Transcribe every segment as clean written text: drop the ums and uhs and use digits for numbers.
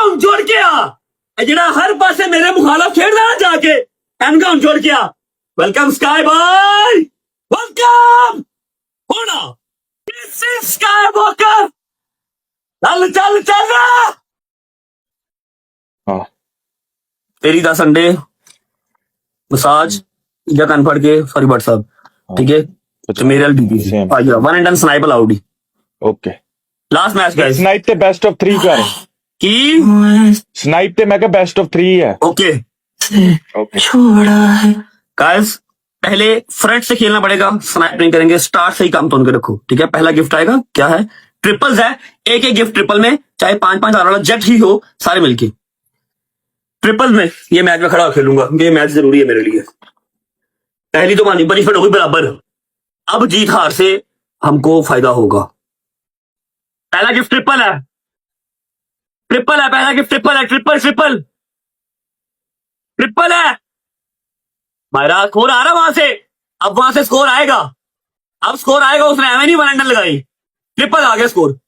ਹੁਣ ਜੁੜ ਕੇ ਆ ਇਹ ਜਿਹੜਾ ਹਰ ਪਾਸੇ ਮੇਰੇ ਮੁਖਾਲਫ ਖੇਡਦਾ ਨਾ ਜਾ ਕੇ ਐਨਗਾ ਹੁਣ ਜੁੜ ਕੇ ਆ ਵੈਲਕਮ ਸਕਾਈ ਬਾय ਵੈਲਕਮ ਹੋਣਾ ਦਿਸ ਇਜ਼ ਸਕਾਈ ਵॉकर ਚੱਲ ਚੱਲ ਚੱਲ हाँ तेरी दा संडे मसाज या कान फड़ के सॉरी बट साहब ठीक है तो मेरे एल बीबी Same. आइए one and done sniper allowed okay last match guys snipe ते बेस्ट ऑफ 3 कर की स्नाइप ते मैं कहा बेस्ट ऑफ 3 है ओके ओके गाइस पहले फ्रंट से खेलना पड़ेगा स्नाइप नहीं करेंगे स्टार्ट से ही काम तो उनके रखो ठीक है पहला गिफ्ट आएगा क्या है ट्रिपल्स है एक एक गिफ्ट ट्रिपल में चाहे 5-5 हजार वाला जेट ही हो सारे मिलके ट्रिपल में ये मैच में खड़ा खेलूंगा ये मैच जरूरी है मेरे लिए पहली तो मानी बेनिफिट होगी बराबर अब जीत हार से हमको फायदा होगा पहला गिफ्ट ट्रिपल है पहला गिफ्ट ट्रिपल है ट्रिपल ट्रिपल ट्रिपल है मेरा स्कोर आ रहा वहां से अब वहां से स्कोर आएगा अब स्कोर आएगा उसने एम नहीं 1 एंड लगाई ट्रिपल आ गया स्कोर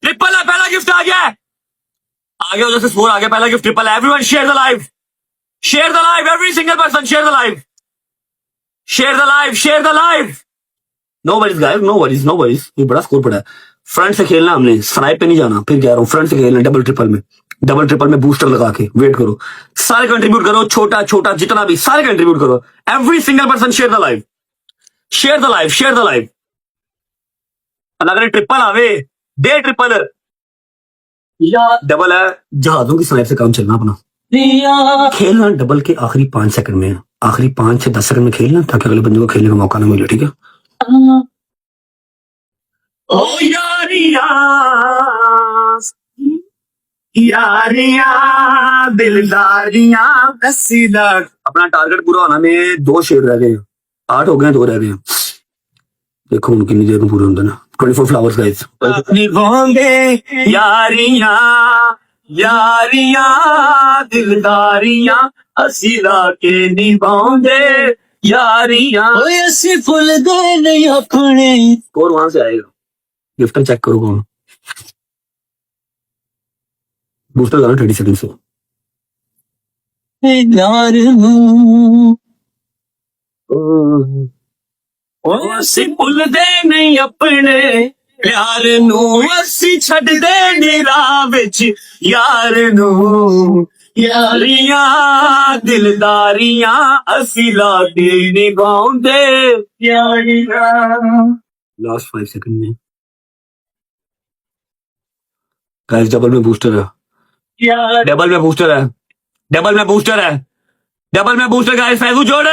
ट्रिपल है पहला गिफ्ट आ गया आगे उधर से स्कोर आ गया पहला गिफ्ट ट्रिपल है everyone share the live every single person share the live no worries ये बड़ा स्कोर पड़ा है फ्रंट से खेलना हमने स्नाइप पे नहीं जाना फिर कह रहा हूँ फ्रंट से खेलना डबल ट्रिपल में बूस्टर लगा के वेट करो सारे कंट्रीब्यूट करो छोटा छोटा जितना भी सारे कंट्रीब्यूट करो every single person share the live अगर ट्रिपल आवे दे ट्रिपल या डबल है जहाजों की स्नाइप से काम चलना अपना खेलना डबल के आखिरी 5 सेकंड में आखिरी 5 से 10 सेकंड में खेलना ताकि अगले बंदे को खेलने का मौका ना मिले ठीक है ओ यारियां दिलदारियां अपना टारगेट पूरा होना में 2 शेर रह गए 8 हो गए 2 रह गए देखो उनकी कितनी देर में पूरे होंगे ना 24 फ्लावर्स गाइस यारियां दिलदारियां असी लाके निभांदे यारियां ओए असी फुल दे नहीं अपने और वहां से आएगा गिफ्टर चेक करो कौन बूस्टर गाना 30 सेकंड से यार ਅਸੀਂ ਭੁੱਲਦੇ ਨਹੀਂ ਆਪਣੇ ਪਿਆਰ ਨੂੰ ਅਸੀਂ ਛੱਡਦੇ ਨਹੀਂ ਰਾਹ ਵਿੱਚ ਯਾਰ ਨੂੰ ਯਾਰੀਆਂ ਦਿਲਦਾਰੀਆਂ ਅਸੀਂ ਲਾ ਕੇ ਨਿਭਾਉਂਦੇ ਯਾਰੀਆਂ लास्ट 5 सेकंड में गाइस डबल में बूस्टर है डबल में बूस्टर गाइस फैजू जोड़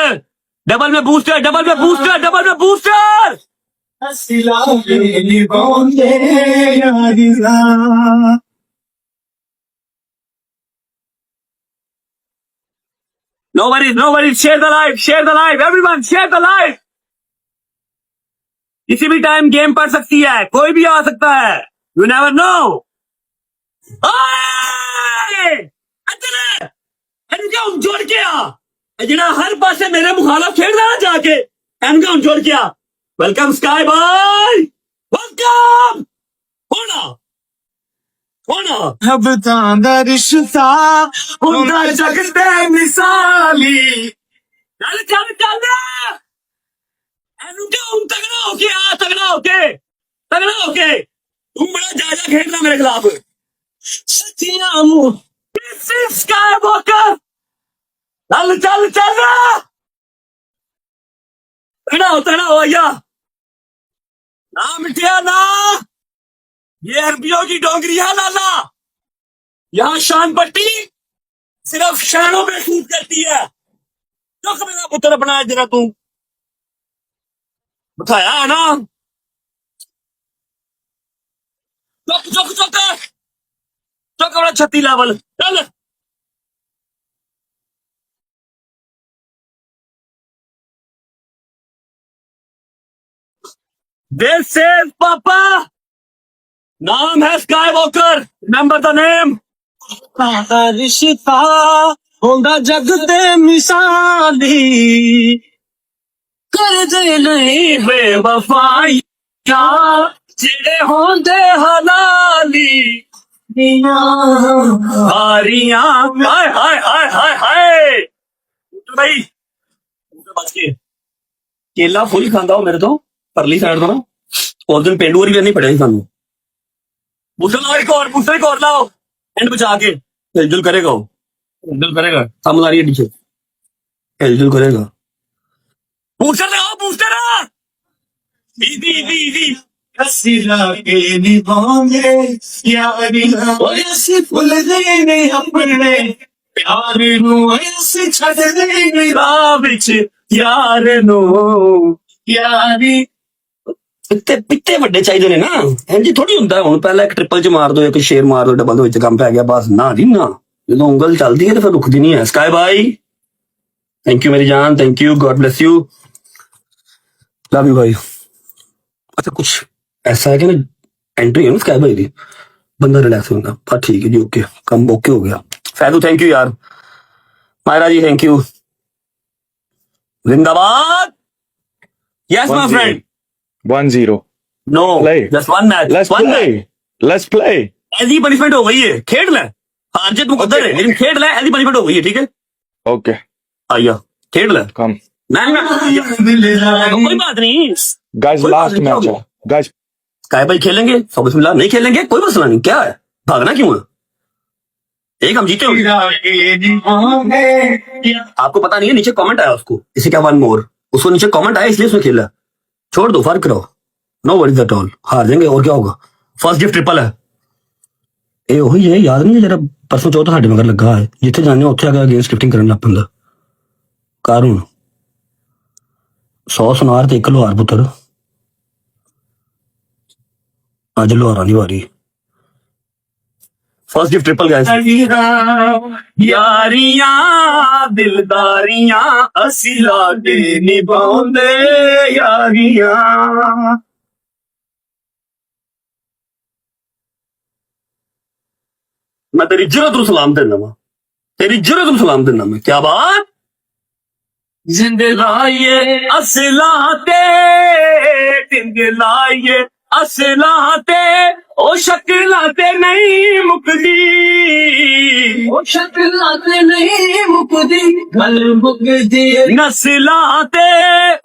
डबल में booster No worries, share the live, everyone share the live. किसी भी टाइम गेम पड़ सकती है कोई भी आ सकता है यू नेवर नो जोड़ के आ ਜਿਹੜਾ ਹਰ ਪਾਸੇ ਮੇਰੇ ਮੁਖਾਲਫ ਖੇਡਦਾ ਨਾ ਜਾ ਕੇ ਐਨਗਾ ਹੁਣ ਜੁੜ ਗਿਆ ਵੈਲਕਮ ਸਕਾਈ ਬਾय ਵੈਲਕਮ ਹੋਣਾ ਹਬਤਾਂ ਦਾ ਰਿਸ਼ਤਾ ਹੁੰਦਾ ਜਗ ਤੇ ਮਿਸਾਲੀ ਚੱਲ ਇਹਨੂੰ ਕਿਉਂ ਤਗੜਾ ਹੋ ਕੇ ਆ ਤਗੜਾ ਹੋ ਕੇ ਤੂੰ ਬੜਾ ਜਾਜਾ ਖੇਡਦਾ ਮੇਰੇ ਖਿਲਾਫ ਸੱਚੀਆਂ ਮੂੰਹ ਦਿਸ ਇਜ਼ ਸਕਾਈ ਵॉकर चल तगड़ा हो भैया ना मिठिया ना ये अरबियों की डोंगरी है लाला यहाँ शान पट्टी सिर्फ शानों में सूट करती है चुक मेरा पुत्र बनाया जरा तू बताया है ना चुक अपना 36 लेवल चल This is Papa. नाम है sky walker remember the name रिश्ता होंदा जग ते मिसाली कर दे नहीं बेवफाई जेड़े होंदे हलाली हारियां हाय हाय हाय हाय हाय भाई बच के केला फुल खांदा हो मेरे तो परली साइड तो ना उस दिन पेंडू भी नहीं पड़ेगा सानू बूस्टर लाओ एक और लाओ एंड बचा के हिलजुल करेगा वो हिलजुल करेगा समझ आ रही है टीचर हिलजुल करेगा बूस्टर लगाओ बूस्टर इजी इजी इजी हसीना के निभाने यारी ऐसे भुल देने अपने प्यार नू ऐसे छड़ देने राह विच यार नो यारी ਪਿੱਤੇ ਪਿੱਤੇ ਵੱਡੇ ਚਾਹੀਦੇ ਨੇ ਨਾ ਇੰਜ ਥੋੜੀ ਹੁੰਦਾ ਹੁਣ ਪਹਿਲਾਂ ਇੱਕ ਟ੍ਰਿਪਲ ਚ ਮਾਰ ਦੋ ਇੱਕ ਸ਼ੇਰ ਮਾਰ ਦੋ ਡਬਲ ਦੇ ਵਿੱਚ ਕੰਮ ਪੈ ਗਿਆ ਬਸ ਨਾ ਜੀ ਨਾ ਜਦੋਂ ਉਂਗਲ ਚੱਲਦੀ ਹੈ ਤਾਂ ਫਿਰ ਰੁਕਦੀ ਨਹੀਂ ਹੈ ਸਕਾਈ ਬਾਈ थैंक यू मेरी जान thank you God bless you love you भाई अच्छा कुछ ऐसा है कि ना एंट्री है ना स्काई भाई दी बंदा रिलैक्स होगा हाँ ठीक है जी ओके कम ओके हो गया फैदू थैंक यू यार मायरा जी थैंक यू जिंदाबाद yes my friend 1-0. No Play. Just one match Let's play. Let's play. ऐसी पनिशमेंट हो गई है खेड ले हार जीत मुकद्दर है लेकिन खेड ले ऐसी पनिशमेंट हो गई है ठीक है Okay. आइया खेड ले Come. कोई बात नहीं Guys, कोई last बात नहीं, match क्या है. Guys, स्काई भाई खेलेंगे सब बिस्मिल्लाह नहीं खेलेंगे कोई मसला नहीं क्या है भागना क्यों है एक हम जीते हो के निभाने आपको पता नहीं है नीचे कमेंट आया उसको इसे क्या वन मोर उसको नीचे कमेंट आया इसलिए उसने खेला छोड़ दो फर्क करो नो वरीज एट ऑल हार जाएंगे और क्या होगा फर्स्ट गिफ्ट ट्रिपल है ਇਹ ਉਹੀ ਹੈ ਯਾਦ ਨਹੀਂ ਜਿਹੜਾ ਪਰਸੋਂ ਚੌਥ ਸਾਡੇ ਮਗਰ ਲੱਗਾ ਹੈ ਜਿੱਥੇ ਜਾਂਦੇ ਉੱਥੇ ਆ ਕੇ ਅਗੇਂਸਟ ਗਿਫਟਿੰਗ ਕਰਨ ਲੱਗ ਪੈਂਦਾ ਕਰ ਹੁਣ 100 ਸੁਨਾਰ ਤੇ 1 ਲੋਹਾਰ ਪੁੱਤਰ ਅੱਜ ਲੋਹਾਰਾਂ ਦੀ ਵਾਰੀ first gift triple guys Yaariyan दिलदारियां असी लागे निभांदे यारियां मैं तेरी जरूरत को सलाम देना वा तेरी जरूरत को सलाम देना मैं क्या बात जिंदे लाइए असलाते जिंदे लाइए असलाते ओ शक्लां ते नहीं मुकदी ओ शक्लां ते नहीं मुकदी गल मुकदी नस्लां ते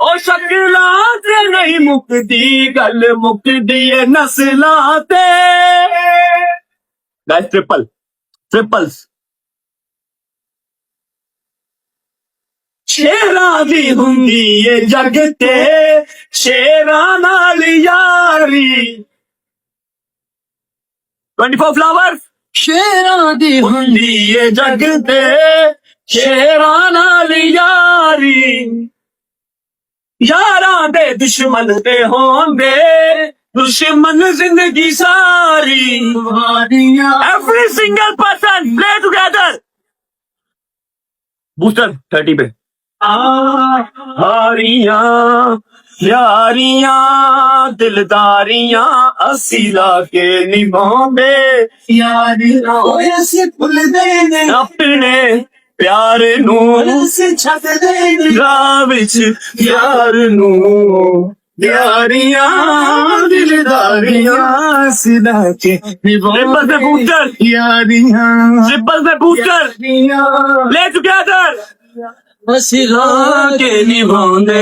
ओ शक्लां ते नहीं मुकदी गल मुकदी है नस्लां ते गाइस ट्रिपल्स शेरां दी हुंदी ए जग ते शेरां नाल यारी 24 फ्लावर्स शेरां दी हुंदी ए जग ते शेरां नाल यारी यारां दे दुश्मन ते होंदे दुश्मन जिंदगी सारी वारियां every single person play together booster 30 पे हारियां यारियां दिलदारियां असी लाके निभांदे यारी ऐसे भुल देने अपने प्यार नू ऐसे छड़ देने राह विच यार नू यारियां दिलदारियां सिला के ट्रिपल से बूस्टर यारियां ट्रिपल से बूस्टर प्ले टुगेदर सिला के निभांदे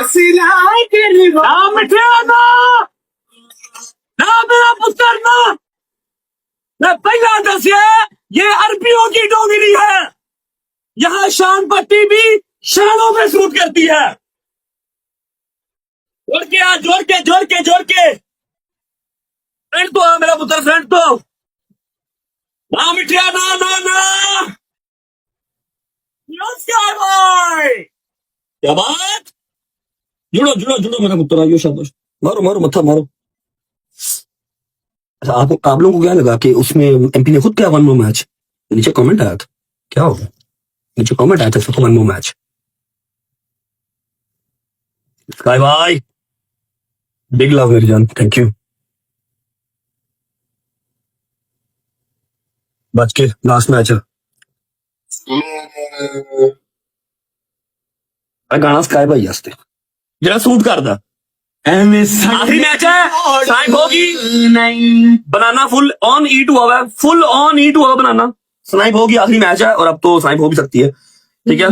सिला के निभा ना मिठिया ना मेरा पुत्र ना मैं पहला दसिया ये अरबियों की डोगरी है यहाँ शान पट्टी भी शानों में सूट करती है जोड़ के आ जोड़ के फ्रेंड तो है मेरा पुत्र फ्रेंड तो ना मिठिया ना क्या बात जुड़ो मेरा पुत्र आइयो शाबाश मारो मत्था मारो अच्छा आप लोगों को क्या लगा कि उसमें एमपी ने खुद क्या वन मोर मैच नीचे कमेंट आया था क्या होगा नीचे कमेंट आया था इसको वन मोर मैच स्काई भाई बिग लव मेरी जान थैंक यू बच के लास्ट मैच है गाना स्काई भाई वास्ते ਜਿਹੜਾ ਸੂਟ ਕਰਦਾ ਐਵੇਂ आखिरी मैच है स्नाइप होगी नहीं बनाना फुल ऑन ई टू हुआ है फुल ऑन ई टू हुआ बनाना स्नाइप होगी आखिरी मैच है और अब तो स्नाइप हो भी सकती है ठीक है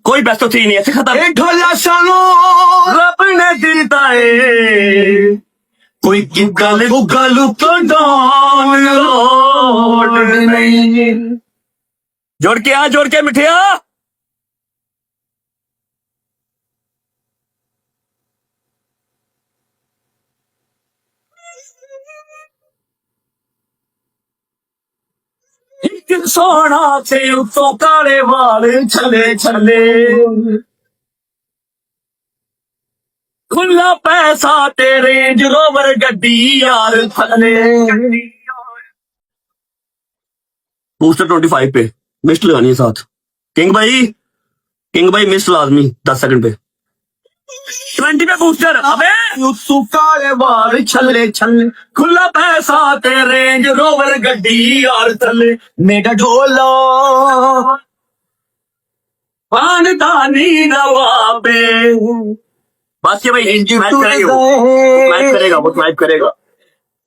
कोई बेस्ट ऑफ 3 नहीं है ऐसे खत्म ए ढोला सालो रब ने दिता है कोई गल तो डाउन लोड नहीं जोड़ के मिठिया एक सोना से उत्तों काले वाल छले छले खुला पैसा तेरे रेंज रोवर गड्डी यार थले बूस्टर 25 पे मिस्ट लगानी है साथ किंग भाई मिस्ट लाजमी 10 सेकंड पे 20 पे बूस्टर अबे यूसुफ काले वाल छले छले खुला पैसा तेरे रेंज रोवर गड्डी यार थले मेरा ढोला पानदानी नवाबे बस ये भाई स्नाइप करेगा वो स्नाइप करेगा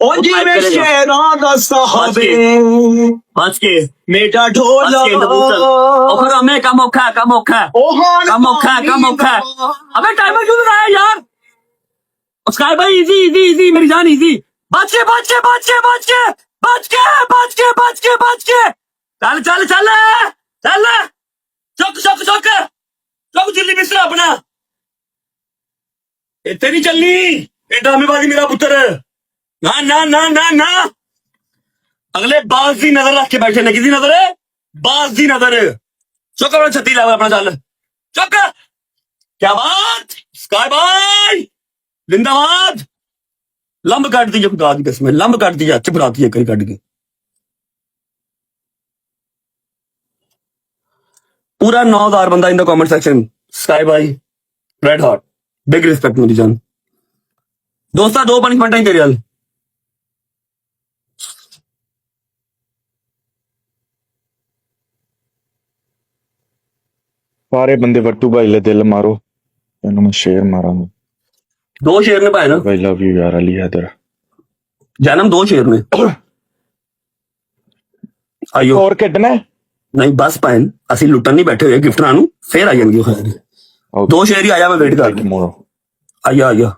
ओ जी मैं शेरां दा साहबे बच के मेरा बच ढोला के ओखर हमें कम औखा कम औखा अबे टाइमर क्यों रहा है यार स्काई भाई इजी मेरी जान इजी बच के चल चुक जल्दी बिस्तर अपना इतने नहीं चलनी ये ड्रामेबाजी मेरा पुत्र ना अगले बाज दी नजर रख के बैठे ने किसी नजर है बाज दी नजर चुक अपना छत्ती लाओ अपना चल चुक क्या बात स्काई भाई जिंदाबाद लंब काट दीजिए खुदा की कसम लंब काट दीजिए अच्छे बुलाती है कहीं काट के पूरा 9000 बंदा in the comment section sky भाई रेड हॉट बिग रिस्पेक्ट मेरी जान दोस्ता 2 पनिशमेंट है तेरे हाल सारे बंदे वट्टू भाई ले दिल मारो तेन मैं शेर मारांगा 2 शेर ने पाए ना भाई लव यू यार अली हैदर जन्म 2 शेर ने आइयो और कितना है नहीं बस पाए असि लुटन नहीं बैठे हुए गिफ्ट नानू फिर आ जाएंगे 2 शेर ही आया मैं वेट कर tomorrow आइया